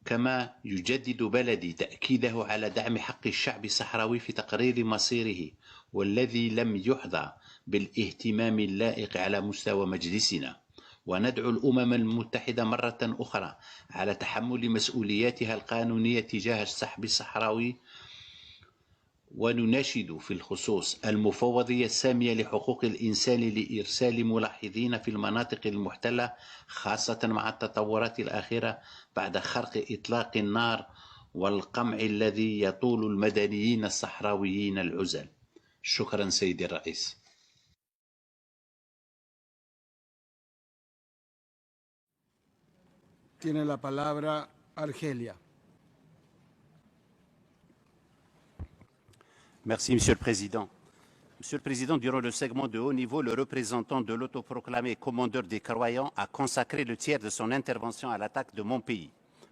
كما يجدد بلدي تأكيده على دعم حق الشعب الصحراوي في تقرير مصيره، والذي لم يحظى بالاهتمام اللائق على مستوى مجلسنا. وندعو الأمم المتحدة مرة أخرى على تحمل مسؤولياتها القانونية تجاه الشعب الصحراوي، ونناشد في الخصوص المفوضية السامية لحقوق الإنسان لإرسال ملاحظين في المناطق المحتلة، خاصة مع التطورات الأخيرة بعد خرق إطلاق النار والقمع الذي يطول المدنيين الصحراويين العزل. شكرا سيدي الرئيس. Tiene la palabra Argelia. Merci, Monsieur le Président. Monsieur le Président, durant le segment de haut niveau, le représentant de l'autoproclamé commandeur des croyants a consacré le tiers de son intervention à l'attaque de mon pays,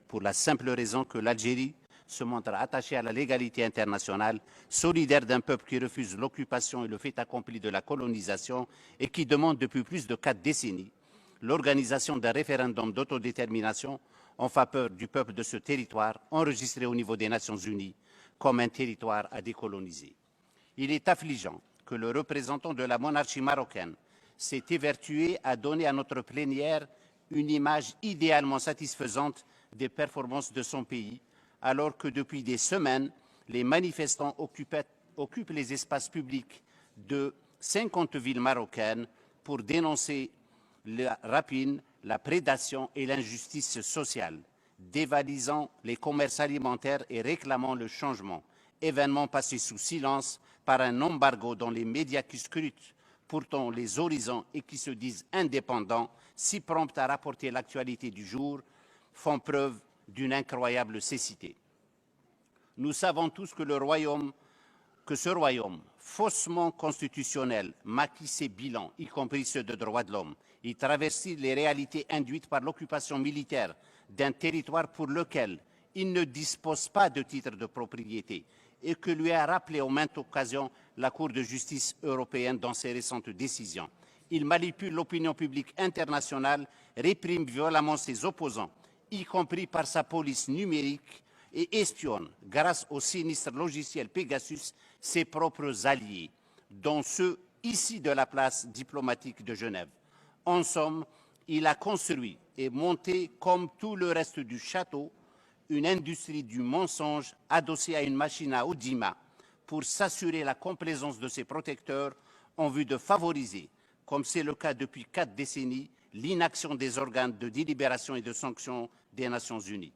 pour la simple raison que l'Algérie se montre attachée à la légalité internationale, solidaire d'un peuple qui refuse l'occupation et le fait accompli de la colonisation et qui demande depuis plus de 4 décennies l'organisation d'un référendum d'autodétermination en faveur du peuple de ce territoire, enregistré au niveau des Nations Unies comme un territoire à décoloniser. Il est affligeant que le représentant de la monarchie marocaine s'est évertué à donner à notre plénière une image idéalement satisfaisante des performances de son pays, alors que depuis des semaines, les manifestants occupent les espaces publics de 50 villes marocaines pour dénoncer la rapine, la prédation et l'injustice sociale, dévalisant les commerces alimentaires et réclamant le changement, événement passé sous silence par un embargo dont les médias qui scrutent pourtant les horizons et qui se disent indépendants, si prompts à rapporter l'actualité du jour, font preuve d'une incroyable cécité. Nous savons tous que ce royaume, faussement constitutionnel, maquille ses bilans, y compris ceux de droits de l'homme. Il travestit les réalités induites par l'occupation militaire d'un territoire pour lequel il ne dispose pas de titre de propriété et que lui a rappelé aux maintes occasions la Cour de justice européenne dans ses récentes décisions. Il manipule l'opinion publique internationale, réprime violemment ses opposants, y compris par sa police numérique, et espionne, grâce au sinistre logiciel Pegasus, ses propres alliés, dont ceux ici de la place diplomatique de Genève. En somme, il a construit et monté, comme tout le reste du château, une industrie du mensonge adossée à une machine à audimat pour s'assurer la complaisance de ses protecteurs en vue de favoriser, comme c'est le cas depuis 4 décennies, l'inaction des organes de délibération et de sanction des Nations Unies.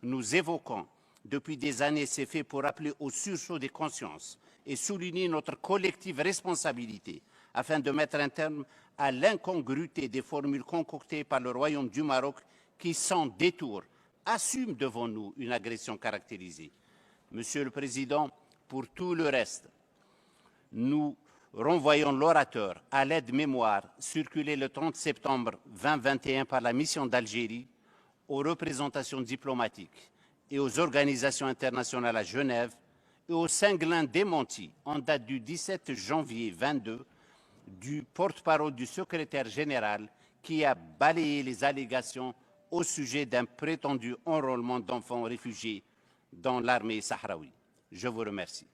Nous évoquons depuis des années ces faits pour rappeler au sursaut des consciences et souligner notre collective responsabilité afin de mettre un terme à l'incongruité des formules concoctées par le Royaume du Maroc qui, sans détour, assume devant nous une agression caractérisée. Monsieur le Président, pour tout le reste, nous renvoyons l'orateur à l'aide-mémoire circulée le 30 septembre 2021 par la mission d'Algérie aux représentations diplomatiques et aux organisations internationales à Genève et au cinglin démenti en date du 17 janvier 2022 du porte-parole du secrétaire général qui a balayé les allégations au sujet d'un prétendu enrôlement d'enfants réfugiés dans l'armée sahraoui. Je vous remercie.